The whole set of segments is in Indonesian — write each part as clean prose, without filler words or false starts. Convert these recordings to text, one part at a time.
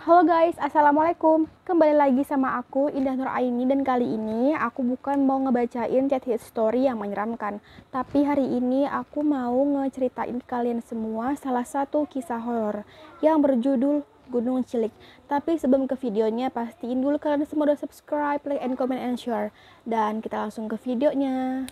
Halo guys, assalamualaikum. Kembali lagi sama aku Indah Nur Aini, dan kali ini aku bukan mau ngebacain chat history yang menyeramkan, tapi hari ini aku mau ngeceritain ke kalian semua salah satu kisah horor yang berjudul Gunung Cilik. Tapi sebelum ke videonya, pastiin dulu kalian semua udah subscribe, like, and comment, and share. Dan kita langsung ke videonya.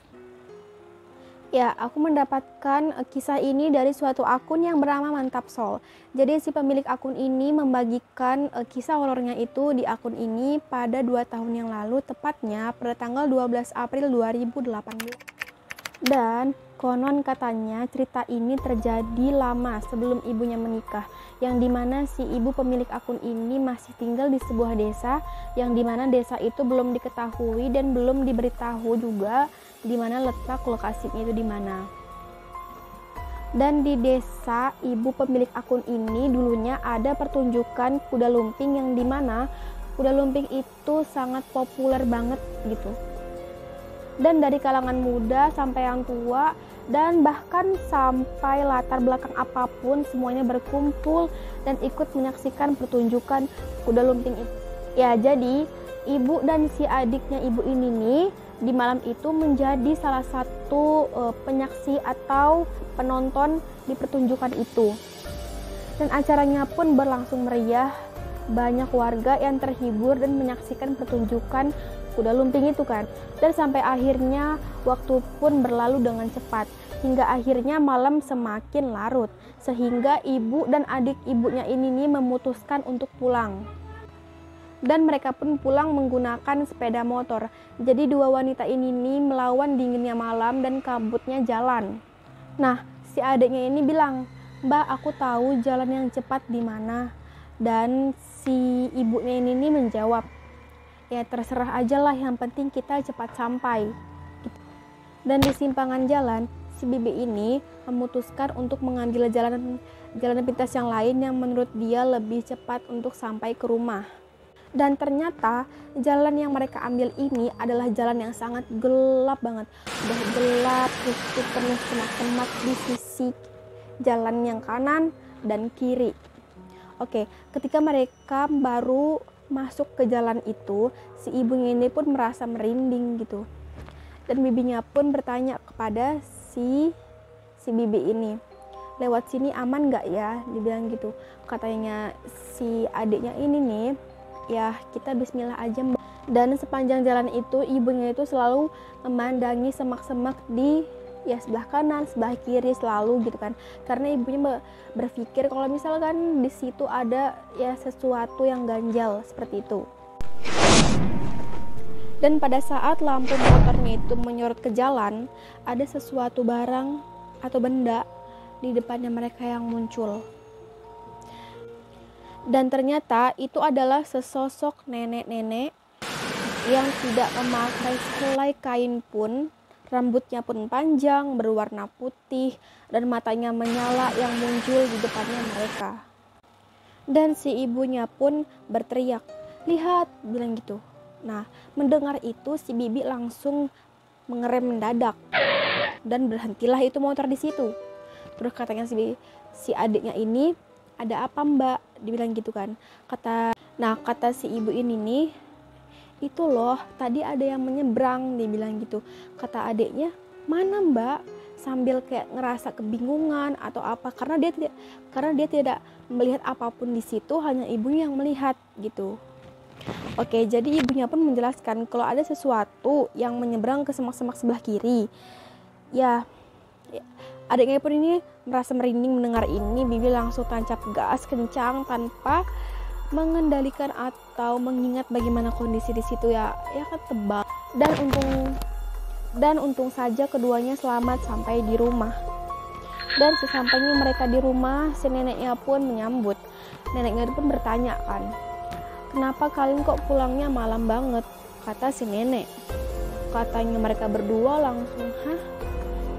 Ya, aku mendapatkan kisah ini dari suatu akun yang bernama Mantap Soul. Jadi si pemilik akun ini membagikan kisah horornya itu di akun ini pada 2 tahun yang lalu, tepatnya pada tanggal 12 April 2018. Dan konon katanya cerita ini terjadi lama sebelum ibunya menikah, yang dimana si ibu pemilik akun ini masih tinggal di sebuah desa, yang dimana desa itu belum diketahui dan belum diberitahu juga di mana letak lokasinya itu di mana. Dan di desa ibu pemilik akun ini dulunya ada pertunjukan kuda lumping, yang dimana kuda lumping itu sangat populer banget gitu. Dan dari kalangan muda sampai yang tua, dan bahkan sampai latar belakang apapun, semuanya berkumpul dan ikut menyaksikan pertunjukan kuda lumping itu. Ya, jadi ibu dan si adiknya ibu ini nih di malam itu menjadi salah satu penyaksi atau penonton di pertunjukan itu. Dan acaranya pun berlangsung meriah, banyak warga yang terhibur dan menyaksikan pertunjukan kuda lumping itu kan. Dan sampai akhirnya waktu pun berlalu dengan cepat, hingga akhirnya malam semakin larut, sehingga ibu dan adik ibunya ini nih memutuskan untuk pulang. Dan mereka pun pulang menggunakan sepeda motor. Jadi dua wanita ini nih melawan dinginnya malam dan kabutnya jalan. Nah, si adiknya ini bilang, "Mbak, aku tahu jalan yang cepat di mana." Dan si ibunya ini nih menjawab, "Ya terserah aja lah, yang penting kita cepat sampai." Dan di simpangan jalan, si bibi ini memutuskan untuk mengambil jalan pintas yang lain yang menurut dia lebih cepat untuk sampai ke rumah. Dan ternyata jalan yang mereka ambil ini adalah jalan yang sangat gelap banget. Udah gelap, itu penuh semak-semak di sisi jalan yang kanan dan kiri. Oke, ketika mereka baru masuk ke jalan itu, si ibunya ini pun merasa merinding gitu. Dan bibinya pun bertanya kepada si bibi ini, "Lewat sini aman gak ya?" Dibilang gitu. Katanya si adiknya ini nih, "Ya kita bismillah aja, Mbak." Dan sepanjang jalan itu ibunya itu selalu memandangi semak-semak di sebelah kanan, sebelah kiri selalu gitu kan. Karena ibunya berpikir kalau misalkan di situ ada sesuatu yang ganjal seperti itu. Dan pada saat lampu motornya itu menyorot ke jalan, ada sesuatu barang atau benda di depannya mereka yang muncul. Dan ternyata itu adalah sesosok nenek-nenek yang tidak memakai sehelai kain pun, rambutnya pun panjang, berwarna putih, dan matanya menyala yang muncul di depannya mereka. Dan si ibunya pun berteriak, "Lihat," bilang gitu. Nah, mendengar itu si bibi langsung mengerem mendadak, dan berhentilah itu motor di situ. Terus katanya si adiknya ini, "Ada apa, Mbak?" Dibilang gitu kan. Kata si ibu ini nih, "Itu loh, tadi ada yang menyeberang," dibilang gitu. Kata adiknya, "Mana, Mbak?" Sambil kayak ngerasa kebingungan atau apa, karena dia tidak melihat apapun di situ, hanya ibunya yang melihat gitu. Oke, jadi ibunya pun menjelaskan kalau ada sesuatu yang menyeberang ke semak-semak sebelah kiri. Ya, adiknya pun ini merasa merinding mendengar ini. Bibi langsung tancap gas kencang tanpa mengendalikan atau mengingat bagaimana kondisi di situ ya kan tebal. Dan untung saja keduanya selamat sampai di rumah. Dan sesampainya mereka di rumah, si neneknya pun menyambut. Neneknya pun bertanya kan, "Kenapa kalian kok pulangnya malam banget?" Kata si nenek. Katanya mereka berdua langsung, "Hah?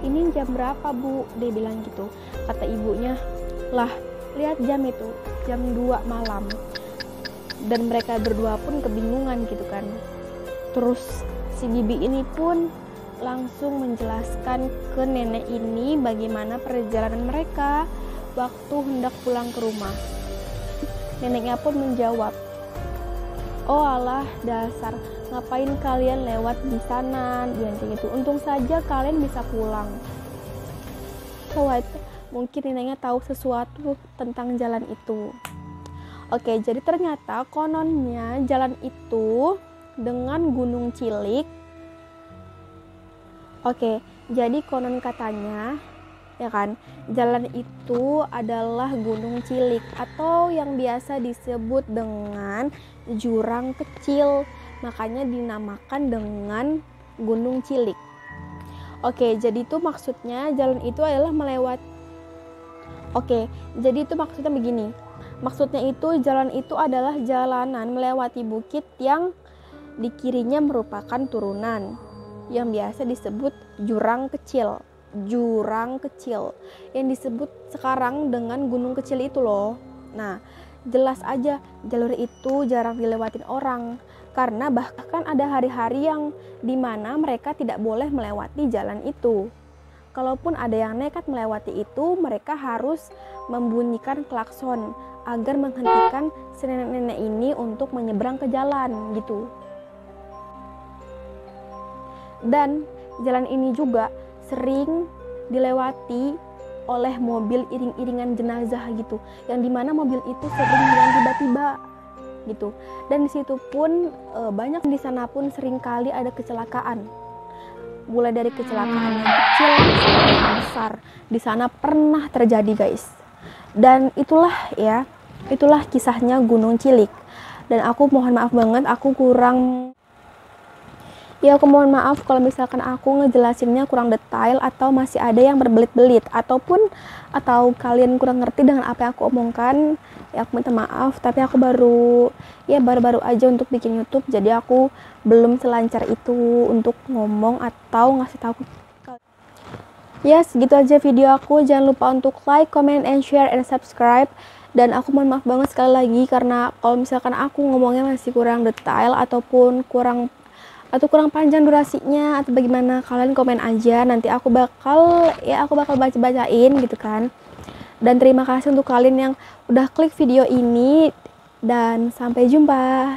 Ini jam berapa, Bu?" Dia bilang gitu. Kata ibunya, "Lah, lihat jam itu, jam 2 malam." Dan mereka berdua pun kebingungan gitu kan. Terus si bibi ini pun langsung menjelaskan ke nenek ini bagaimana perjalanan mereka waktu hendak pulang ke rumah. Neneknya pun menjawab, "Oh alah dasar, ngapain kalian lewat di sana?" Bilang kayak gitu. "Untung saja kalian bisa pulang." So what? Mungkin neneknya tahu sesuatu tentang jalan itu. Oke, jadi ternyata kononnya jalan itu dengan Gunung Cilik. Oke, jadi konon katanya ya kan, jalan itu adalah Gunung Cilik atau yang biasa disebut dengan jurang kecil, makanya dinamakan dengan Gunung Cilik. Oke, jadi itu maksudnya jalan itu adalah jadi itu maksudnya begini. Maksudnya itu jalan itu adalah jalanan melewati bukit yang di kirinya merupakan turunan yang biasa disebut jurang kecil yang disebut sekarang dengan gunung kecil itu loh. Nah, jelas aja jalur itu jarang dilewatin orang karena bahkan ada hari-hari yang dimana mereka tidak boleh melewati jalan itu. Kalaupun ada yang nekat melewati itu, mereka harus membunyikan klakson agar menghentikan si nenek-nenek ini untuk menyeberang ke jalan gitu. Dan jalan ini juga sering dilewati oleh mobil iring-iringan jenazah gitu, yang dimana mobil itu sering hilang tiba-tiba gitu. Dan di situ pun banyak di sana pun sering kali ada kecelakaan, mulai dari kecelakaan yang kecil sampai yang besar. Di sana pernah terjadi guys. Dan itulah kisahnya Gunung Cilik. Dan aku mohon maaf banget, aku mohon maaf kalau misalkan aku ngejelasinnya kurang detail atau masih ada yang berbelit-belit atau kalian kurang ngerti dengan apa yang aku omongkan. Ya aku minta maaf, tapi aku baru aja untuk bikin YouTube, jadi aku belum selancar itu untuk ngomong atau ngasih tahu. Ya, segitu aja video aku. Jangan lupa untuk like, comment, and share, and subscribe. Dan aku mohon maaf banget sekali lagi karena kalau misalkan aku ngomongnya masih kurang detail ataupun kurang panjang durasinya atau bagaimana, kalian komen aja, nanti aku bakal bacain gitu kan. Dan terima kasih untuk kalian yang udah klik video ini dan sampai jumpa.